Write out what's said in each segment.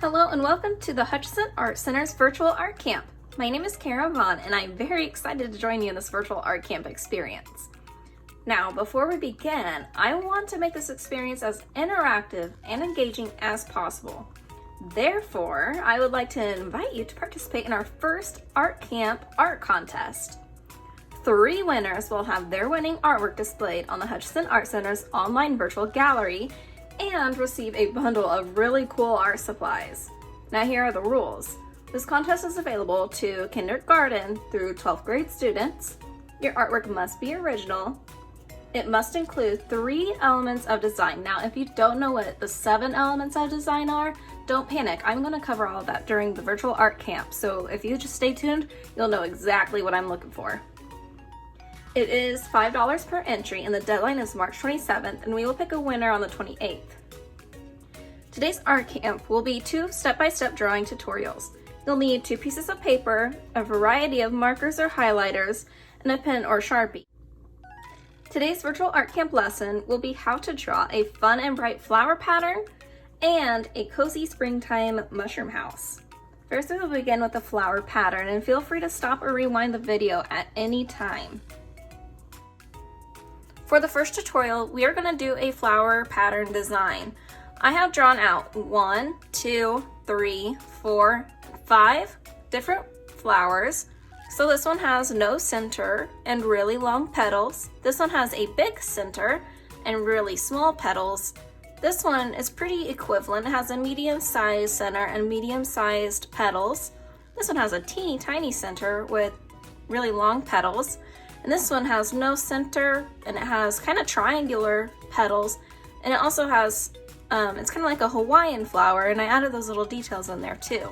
Hello and welcome to the Hutchinson Art Center's virtual art camp. My name is Kara Vaughn and I'm very excited to join you in this virtual art camp experience. Now, before we begin, I want to make this experience as interactive and engaging as possible. Therefore, I would like to invite you to participate in our first art camp art contest. 3 winners will have their winning artwork displayed on the Hutchinson Art Center's online virtual gallery and receive a bundle of really cool art supplies. Now here are the rules. This contest is available to kindergarten through 12th grade students. Your artwork must be original. It must include 3 elements of design. Now if you don't know what the 7 elements of design are, don't panic. I'm going to cover all of that during the virtual art camp. So if you just stay tuned, you'll know exactly what I'm looking for. It is $5 per entry and the deadline is March 27th and we will pick a winner on the 28th. Today's art camp will be 2 step-by-step drawing tutorials. You'll need 2 pieces of paper, a variety of markers or highlighters, and a pen or Sharpie. Today's virtual art camp lesson will be how to draw a fun and bright flower pattern and a cozy springtime mushroom house. First we will begin with the flower pattern and feel free to stop or rewind the video at any time. For the first tutorial, we are going to do a flower pattern design. I have drawn out 1, 2, 3, 4, 5 different flowers. So this one has no center and really long petals. This one has a big center and really small petals. This one is pretty equivalent. It has a medium-sized center and medium-sized petals. This one has a teeny tiny center with really long petals. And this one has no center and it has kind of triangular petals. And it also has, it's kind of like a Hawaiian flower, and I added those little details in there too.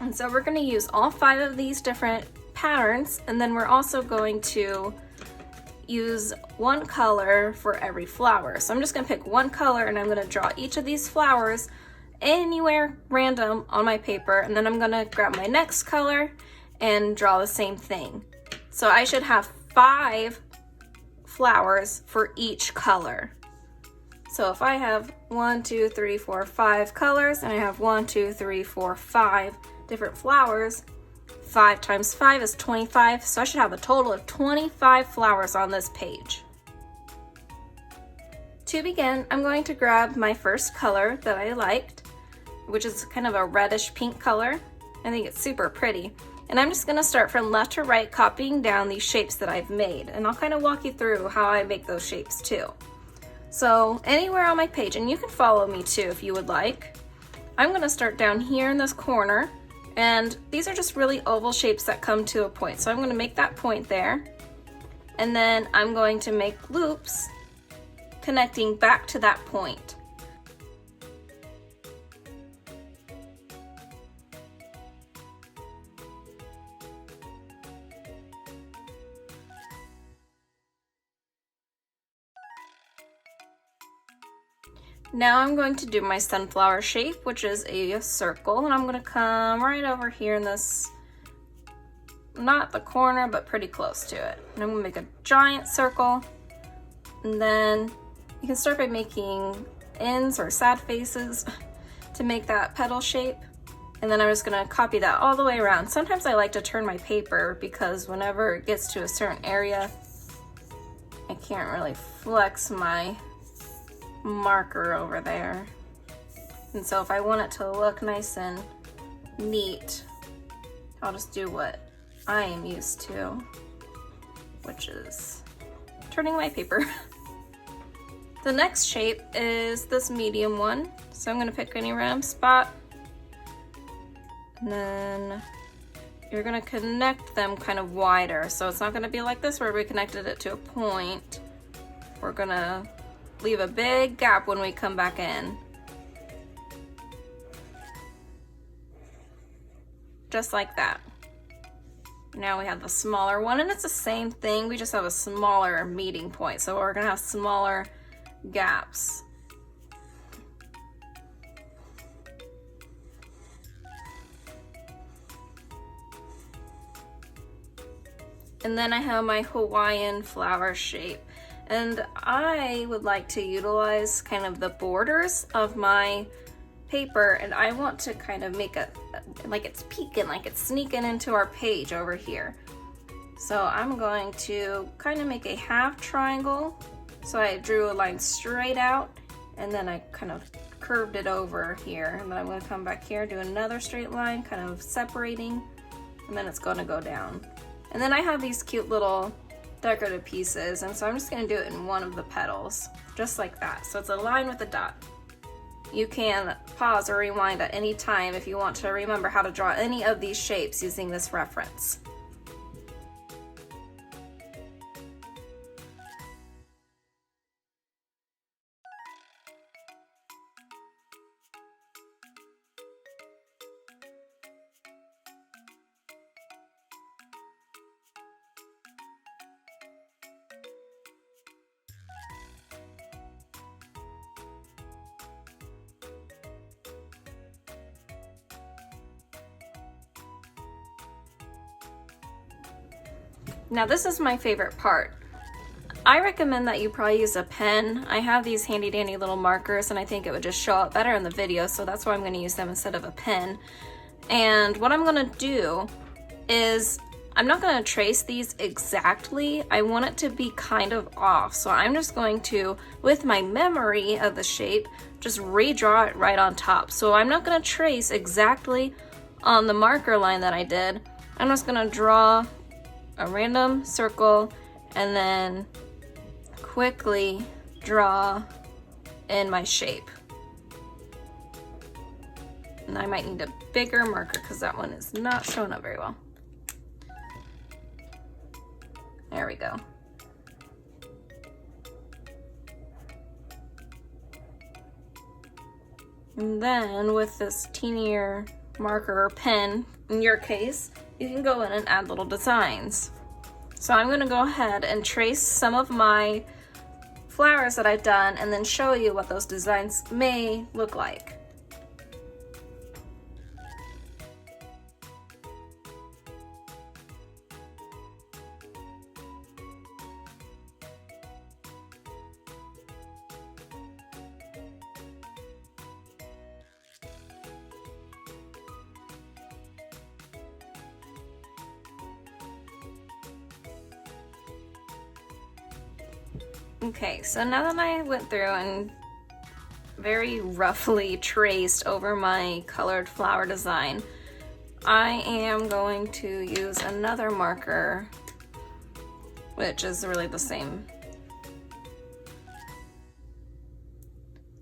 And so we're going to use all 5 of these different patterns, and then we're also going to use one color for every flower. So I'm just going to pick one color and I'm going to draw each of these flowers anywhere random on my paper, and then I'm going to grab my next color and draw the same thing. So I should have 5 flowers for each color. So if I have 1, 2, 3, 4, 5 colors, and I have 1, 2, 3, 4, 5 different flowers, 5 times 5 is 25, so I should have a total of 25 flowers on this page. To begin, I'm going to grab my first color that I liked, which is kind of a reddish pink color. I think it's super pretty. And I'm just going to start from left to right, copying down these shapes that I've made. And I'll kind of walk you through how I make those shapes too. So anywhere on my page, and you can follow me too if you would like. I'm going to start down here in this corner. And these are just really oval shapes that come to a point. So I'm going to make that point there. And then I'm going to make loops connecting back to that point. Now I'm going to do my sunflower shape, which is a circle, and I'm going to come right over here in this, not the corner, but pretty close to it. And I'm going to make a giant circle, and then you can start by making ends or sad faces to make that petal shape. And then I'm just going to copy that all the way around. Sometimes I like to turn my paper because whenever it gets to a certain area, I can't really flex my marker over there. And so if I want it to look nice and neat, I'll just do what I am used to, which is turning my paper. The next shape is this medium one. So I'm going to pick any random spot. And then you're going to connect them kind of wider. So it's not going to be like this where we connected it to a point. We're going to leave a big gap when we come back in. Just like that. Now we have the smaller one, and it's the same thing, we just have a smaller meeting point, so we're gonna have smaller gaps. And then I have my Hawaiian flower shape. And I would like to utilize kind of the borders of my paper, and I want to kind of make like it's peeking, like it's sneaking into our page over here. So I'm going to kind of make a half triangle. So I drew a line straight out, and then I kind of curved it over here, and then I'm going to come back here, do another straight line, kind of separating, and then it's going to go down. And then I have these cute little decorative pieces, and so I'm just going to do it in one of the petals, just like that. So it's a line with a dot. You can pause or rewind at any time if you want to remember how to draw any of these shapes using this reference. Now this is my favorite part. I recommend that you probably use a pen. I have these handy dandy little markers, and I think it would just show up better in the video, so that's why I'm going to use them instead of a pen. And what I'm going to do is, I'm not going to trace these exactly. I want it to be kind of off, so I'm just going to, with my memory of the shape, just redraw it right on top. So I'm not going to trace exactly on the marker line that I did. I'm just going to draw a random circle and then quickly draw in my shape. And I might need a bigger marker because that one is not showing up very well. There we go. And then with this teenier marker or pen, in your case, you can go in and add little designs. So I'm gonna go ahead and trace some of my flowers that I've done and then show you what those designs may look like. Okay, so now that I went through and very roughly traced over my colored flower design, I am going to use another marker, which is really the same.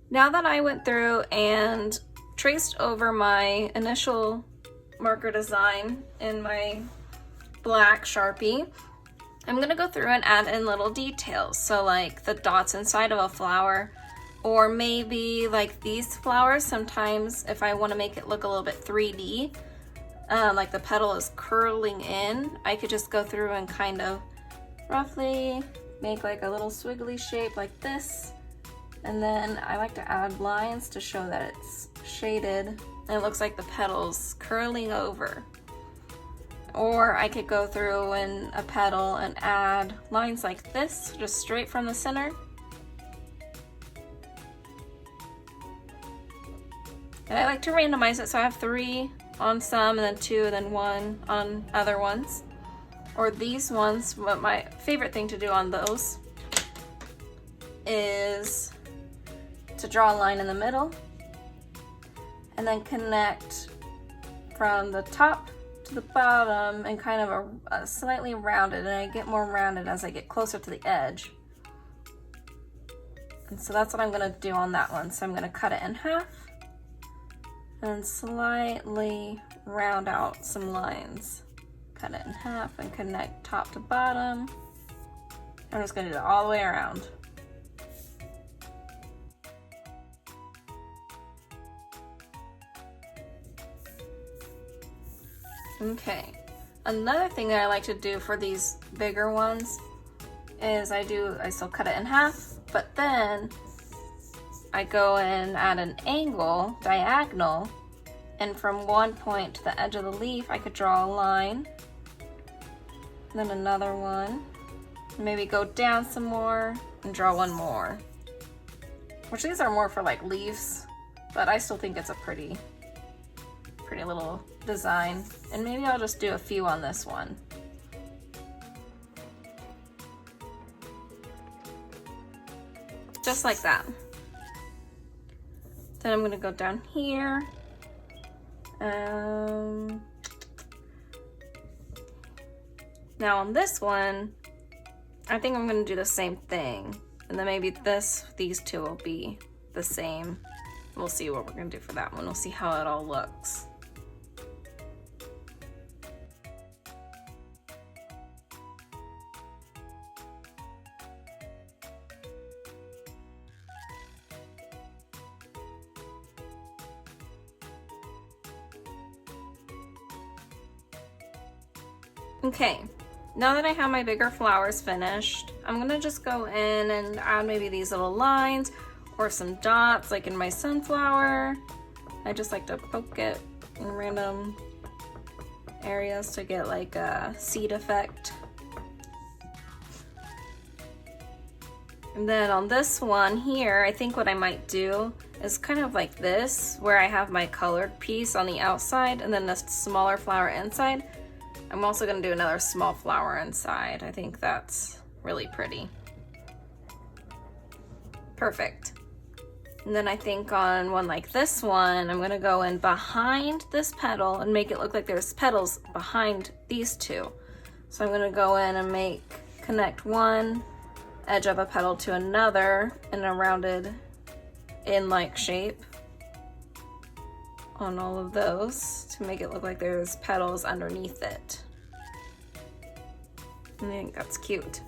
Now that I went through and traced over my initial marker design in my black Sharpie, I'm gonna go through and add in little details. So like the dots inside of a flower, or maybe like these flowers, sometimes if I wanna make it look a little bit 3D, like the petal is curling in, I could just go through and kind of roughly make like a little swiggly shape like this. And then I like to add lines to show that it's shaded and it looks like the petal's curling over. Or I could go through in a petal and add lines like this, just straight from the center. And I like to randomize it, so I have 3 on some, and then 2, and then 1 on other ones. Or these ones, but my favorite thing to do on those is to draw a line in the middle, and then connect from the top to the bottom and kind of a slightly rounded, and I get more rounded as I get closer to the edge. And so that's what I'm gonna do on that one. So I'm gonna cut it in half and slightly round out some lines. Cut it in half and connect top to bottom. I'm just gonna do it all the way around. Okay, another thing that I like to do for these bigger ones is I still cut it in half, but then I go and add an angle, diagonal, and from one point to the edge of the leaf, I could draw a line, then another one, maybe go down some more and draw one more. Which these are more for like leaves, but I still think it's a pretty little design. And maybe I'll just do a few on this one. Just like that. Then I'm gonna go down here. Now on this one, I think I'm gonna do the same thing. And then maybe these two will be the same. We'll see what we're gonna do for that one. We'll see how it all looks. Okay, now that I have my bigger flowers finished, I'm gonna just go in and add maybe these little lines or some dots like in my sunflower. I just like to poke it in random areas to get like a seed effect. And then on this one here, I think what I might do is kind of like this, where I have my colored piece on the outside and then a smaller flower inside. I'm also gonna do another small flower inside. I think that's really pretty. Perfect. And then I think on one like this one, I'm gonna go in behind this petal and make it look like there's petals behind these two. So I'm gonna go in and connect one edge of a petal to another in a rounded in-like shape on all of those to make it look like there's petals underneath it. I think that's cute.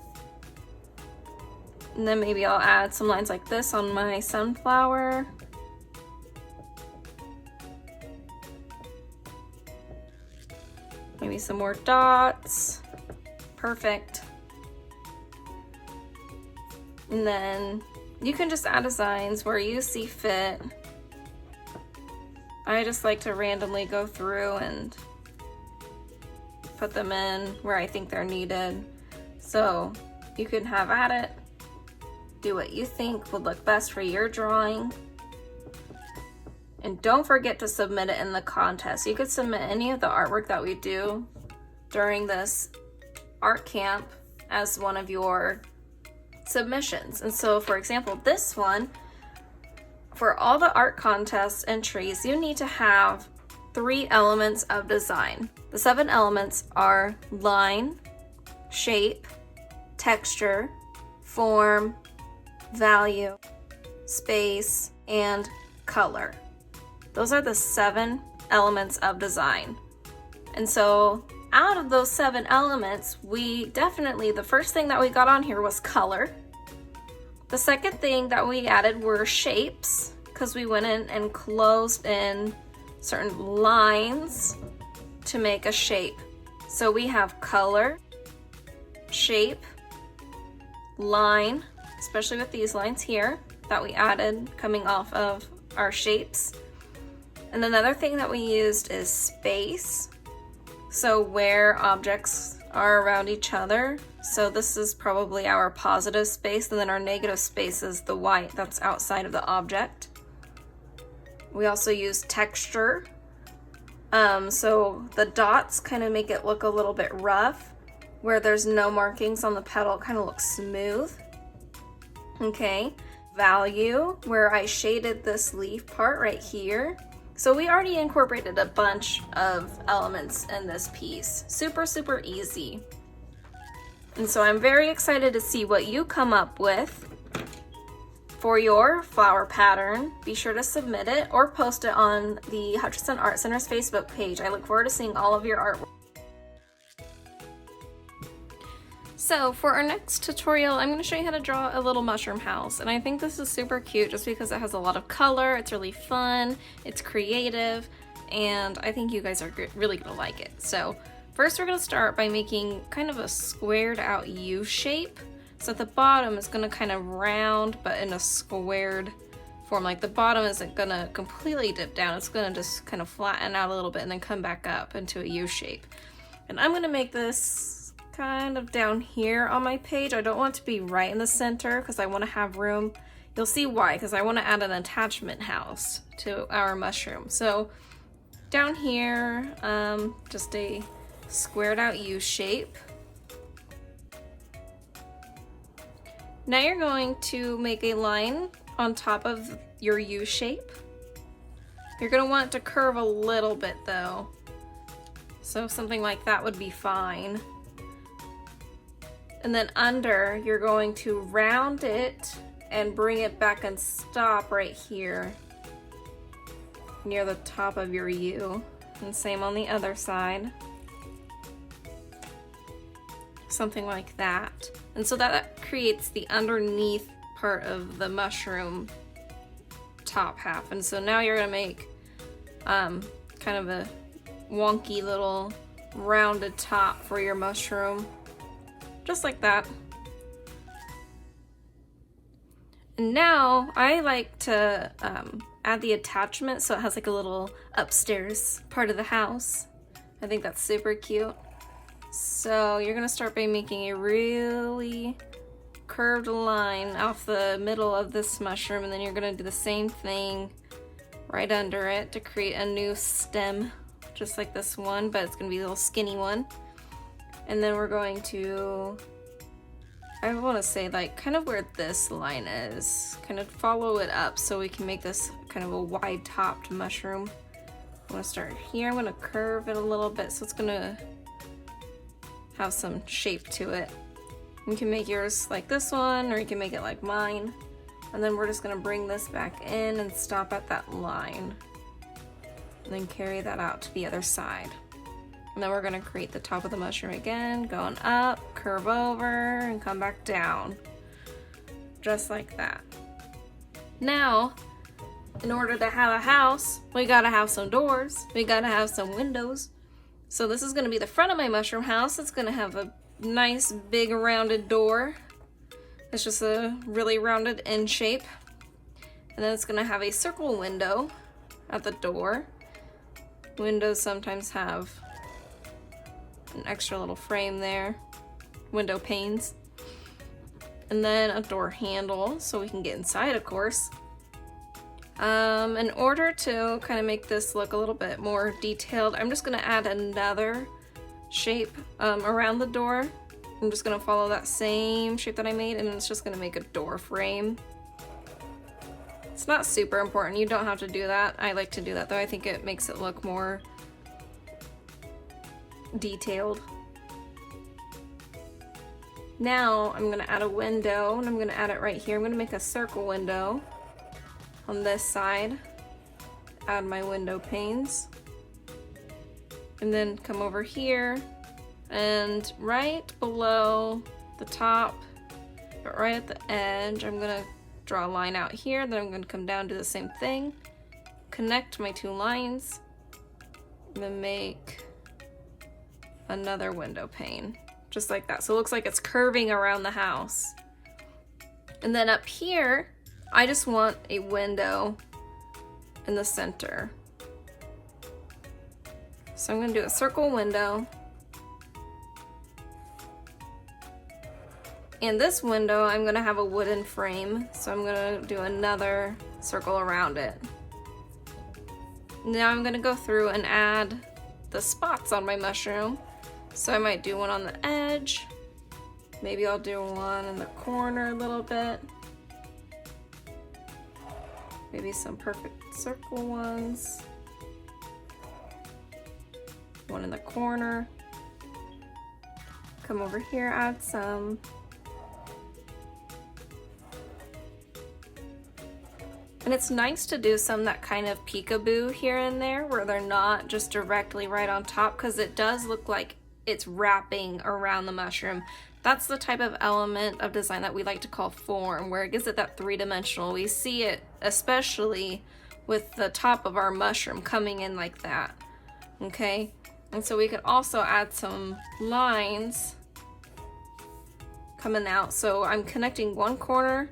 And then maybe I'll add some lines like this on my sunflower. Maybe some more dots. Perfect. And then you can just add designs where you see fit. I just like to randomly go through and put them in where I think they're needed. So you can have at it, do what you think would look best for your drawing. And don't forget to submit it in the contest. You could submit any of the artwork that we do during this art camp as one of your submissions. And so for example, this one, for all the art contest entries, you need to have 3 elements of design. The 7 elements are line, shape, texture, form, value, space, and color. Those are the 7 elements of design. And so out of those 7 elements, the first thing that we got on here was color. The second thing that we added were shapes, because we went in and closed in certain lines to make a shape. So we have color, shape, line, especially with these lines here that we added coming off of our shapes. And another thing that we used is space. So where objects are around each other. So this is probably our positive space, and then our negative space is the white that's outside of the object. We also use texture. So the dots kind of make it look a little bit rough. Where there's no markings on the petal, it kind of looks smooth. Okay, value, where I shaded this leaf part right here. So we already incorporated a bunch of elements in this piece. Super, super easy. And so I'm very excited to see what you come up with for your flower pattern. Be sure to submit it or post it on the Hutchinson Art Center's Facebook page. I look forward to seeing all of your artwork. So for our next tutorial, I'm going to show you how to draw a little mushroom house. And I think this is super cute just because it has a lot of color, it's really fun, it's creative, and I think you guys are really going to like it. So first we're going to start by making kind of a squared out U shape. So at the bottom is going to kind of round, but in a squared form. Like the bottom isn't going to completely dip down, it's going to just kind of flatten out a little bit and then come back up into a U shape. And I'm going to make this kind of down here on my page. I don't want it to be right in the center because I want to have room You'll see why, because I want to add an attachment house to our mushroom. So down here, just a squared out U shape. Now you're going to make a line on top of your U shape. You're going to want it to curve a little bit though. So something like that would be fine. And then under, you're going to round it and bring it back and stop right here near the top of your U. And same on the other side. Something like that. And so that creates the underneath part of the mushroom top half. And so now you're gonna make kind of a wonky little rounded top for your mushroom. Just like that. And now I like to add the attachment so it has like a little upstairs part of the house. I think that's super cute. So you're gonna start by making a really curved line off the middle of this mushroom, and then you're gonna do the same thing right under it to create a new stem, just like this one, but it's gonna be a little skinny one. And then we're going to, I want to say like kind of where this line is, kind of follow it up so we can make this kind of a wide topped mushroom. I'm gonna start here, I'm gonna curve it a little bit so it's gonna have some shape to it. You can make yours like this one, or you can make it like mine. And then we're just gonna bring this back in and stop at that line. And then carry that out to the other side. And then we're gonna create the top of the mushroom again, going up, curve over, and come back down. Just like that. Now, in order to have a house, we gotta have some doors, we gotta have some windows. So this is gonna be the front of my mushroom house. It's gonna have a nice big rounded door. It's just a really rounded N shape. And then it's gonna have a circle window at the door. Windows sometimes have an extra little frame there, window panes. And then a door handle so we can get inside, of course. In order to kind of make this look a little bit more detailed, I'm just gonna add another shape around the door. I'm just gonna follow that same shape that I made, and it's just gonna make a door frame. It's not super important, you don't have to do that. I like to do that though, I think it makes it look more detailed. Now I'm gonna add a window, and I'm gonna add it right here. I'm gonna make a circle window on this side, add my window panes, and then come over here, and right below the top, but right at the edge, I'm gonna draw a line out here, then I'm gonna come down, do the same thing, connect my two lines, and then make another window pane, just like that. So it looks like it's curving around the house. And then up here, I just want a window in the center. So I'm gonna do a circle window. And this window, I'm gonna have a wooden frame, so I'm gonna do another circle around it. Now I'm gonna go through and add the spots on my mushroom. So I might do one on the edge. Maybe I'll do one in the corner a little bit. Maybe some perfect circle ones. One in the corner. Come over here, add some. And it's nice to do some that kind of peekaboo here and there where they're not just directly right on top, because it does look like it's wrapping around the mushroom. That's the type of element of design that we like to call form, where it gives it that three-dimensional. We see it especially with the top of our mushroom coming in like that, okay? And so we could also add some lines coming out. So I'm connecting one corner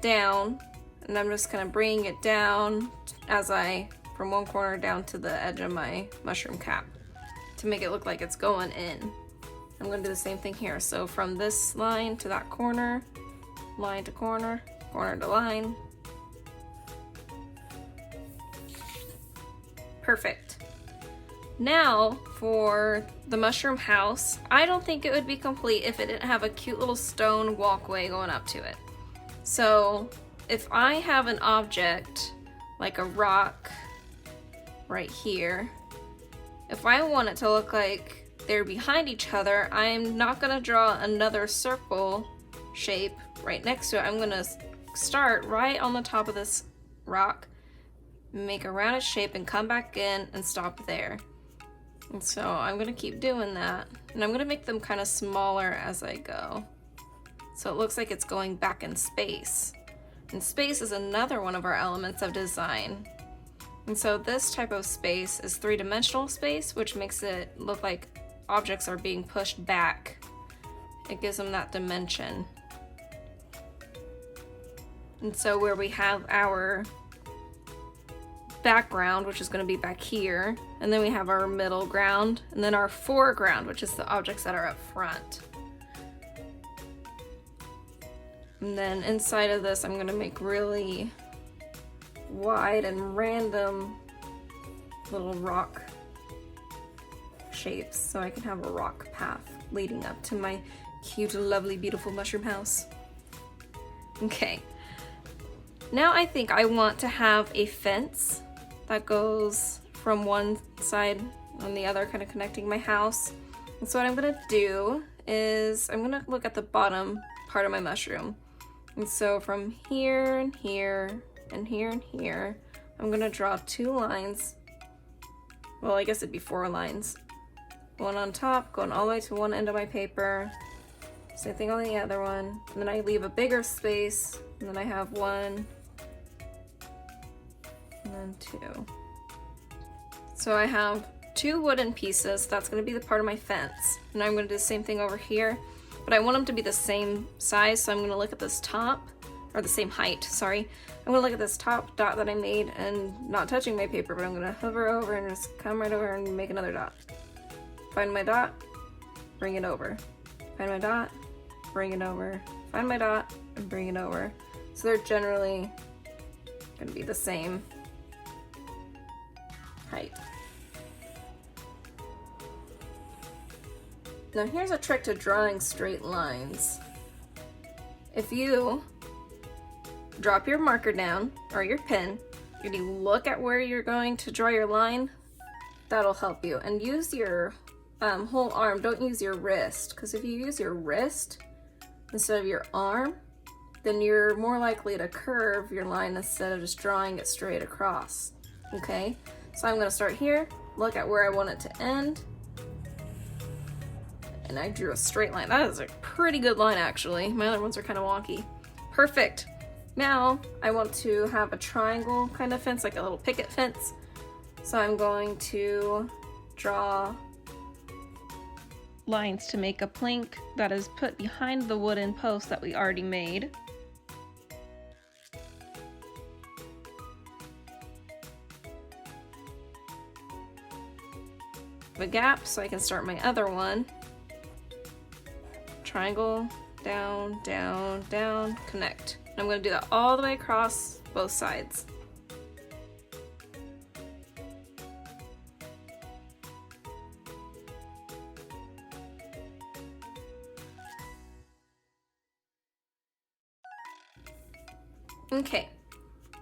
down, and I'm just kind of bringing it down as from one corner down to the edge of my mushroom cap to make it look like it's going in. I'm gonna do the same thing here. So from this line to that corner, line to corner, corner to line. Perfect. Now for the mushroom house, I don't think it would be complete if it didn't have a cute little stone walkway going up to it. So if I have an object like a rock right here, if I want it to look like they're behind each other, I'm not gonna draw another circle shape right next to it. I'm gonna start right on the top of this rock, make a rounded shape and come back in and stop there. And so I'm gonna keep doing that, and I'm gonna make them kind of smaller as I go, so it looks like it's going back in space. And space is another one of our elements of design. And so this type of space is three-dimensional space, which makes it look like objects are being pushed back. It gives them that dimension. And so where we have our background, which is going to be back here, and then we have our middle ground, and then our foreground, which is the objects that are up front. And then inside of this, I'm going to make really wide and random little rock shapes, so I can have a rock path leading up to my cute, lovely, beautiful mushroom house. Okay, now I think I want to have a fence that goes from one side and the other, kind of connecting my house. And so what I'm gonna do is I'm gonna look at the bottom part of my mushroom. And so from here and here and here and here, I'm gonna draw two lines. Well, I guess it'd be 4 lines. One on top, going all the way to one end of my paper. Same thing on the other one. And then I leave a bigger space, and then I have 1, and then 2. So I have 2 wooden pieces. That's going to be the part of my fence. And I'm going to do the same thing over here, but I want them to be the same size. So I'm going to look at this top, or the same height, sorry. I'm going to look at this top dot that I made and not touching my paper, but I'm going to hover over and just come right over and make another dot. Find my dot, bring it over. Find my dot, bring it over. Find my dot, and bring it over. So they're generally going to be the same height. Now here's a trick to drawing straight lines. If you drop your marker down, or your pen, and you look at where you're going to draw your line, that'll help you. And use your whole arm, don't use your wrist, because if you use your wrist instead of your arm, then you're more likely to curve your line instead of just drawing it straight across, okay? So I'm gonna start here, look at where I want it to end, and I drew a straight line. That is a pretty good line, actually. My other ones are kind of wonky. Perfect. Now I want to have a triangle kind of fence, like a little picket fence. So I'm going to draw lines to make a plank that is put behind the wooden post that we already made. A gap so I can start my other one. Triangle, down, down, down, connect. And I'm going to do that all the way across both sides. Okay,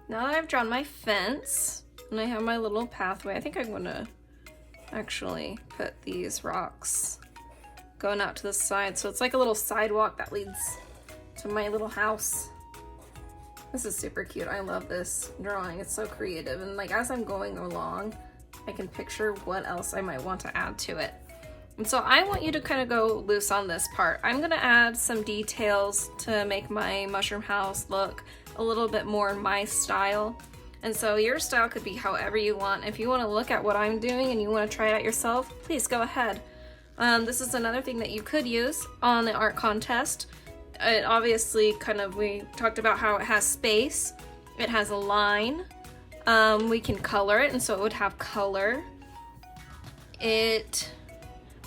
now that I've drawn my fence and I have my little pathway, I think I'm going to actually put these rocks going out to the side, so it's like a little sidewalk that leads to my little house. This is super cute. I love this drawing. It's so creative, and like as I'm going along, I can picture what else I might want to add to it. And so I want you to kind of go loose on this part. I'm gonna add some details to make my mushroom house look a little bit more my style. And so your style could be however you want. If you want to look at what I'm doing and you want to try it out yourself, please go ahead. This is another thing that you could use on the art contest. It obviously we talked about how it has space, it has a line, we can color it, and so it would have color. It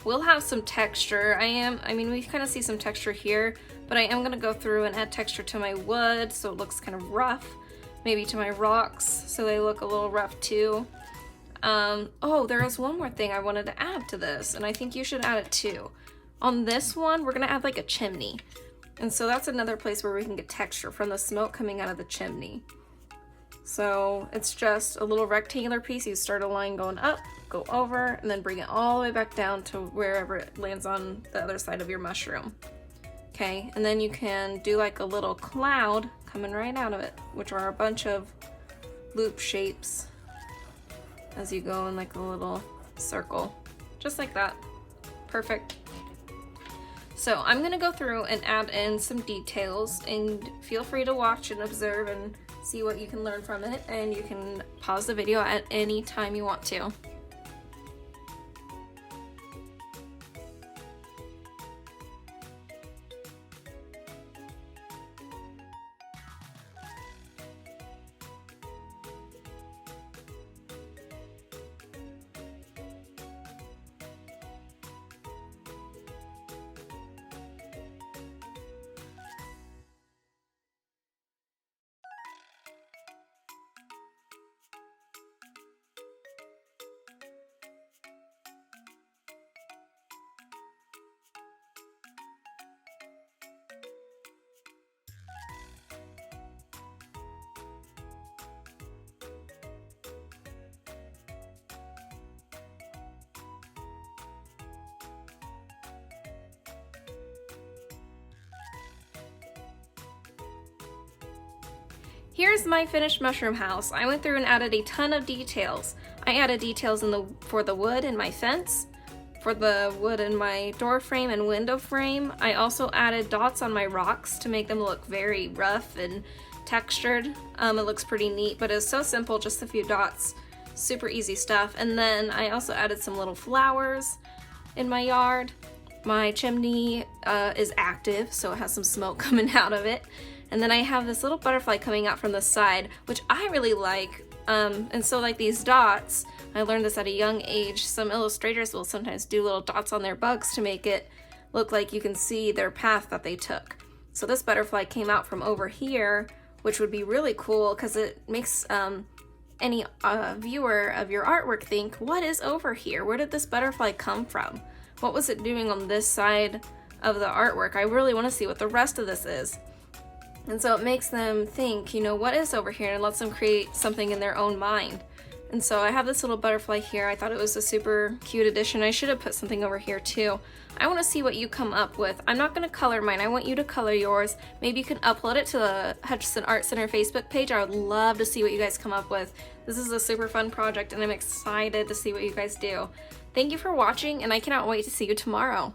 will have some texture. We kind of see some texture here, but I am gonna go through and add texture to my wood so it looks kind of rough. Maybe to my rocks so they look a little rough too. Oh, there is one more thing I wanted to add to this, and I think you should add it too. On this one, we're gonna add like a chimney. And so that's another place where we can get texture from the smoke coming out of the chimney. So it's just a little rectangular piece. You start a line going up, go over, and then bring it all the way back down to wherever it lands on the other side of your mushroom. Okay, and then you can do like a little cloud coming right out of it, which are a bunch of loop shapes as you go in like a little circle, just like that. Perfect. So I'm gonna go through and add in some details, and feel free to watch and observe and see what you can learn from it, and you can pause the video at any time you want to. Here's my finished mushroom house. I went through and added a ton of details. I added details for the wood in my fence, for the wood in my door frame and window frame. I also added dots on my rocks to make them look very rough and textured. It looks pretty neat, but it's so simple, just a few dots. Super easy stuff. And then I also added some little flowers in my yard. My chimney is active, so it has some smoke coming out of it. And then I have this little butterfly coming out from the side, which I really like. And so like these dots, I learned this at a young age. Some illustrators will sometimes do little dots on their bugs to make it look like you can see their path that they took. So this butterfly came out from over here, which would be really cool because it makes any viewer of your artwork think, what is over here? Where did this butterfly come from? What was it doing on this side of the artwork? I really want to see what the rest of this is. And so it makes them think, you know, what is over here, and lets them create something in their own mind. And so I have this little butterfly here. I thought it was a super cute addition. I should have put something over here too. I want to see what you come up with. I'm not going to color mine. I want you to color yours. Maybe you can upload it to the Hutchinson Art Center Facebook page. I would love to see what you guys come up with. This is a super fun project, and I'm excited to see what you guys do. Thank you for watching, and I cannot wait to see you tomorrow.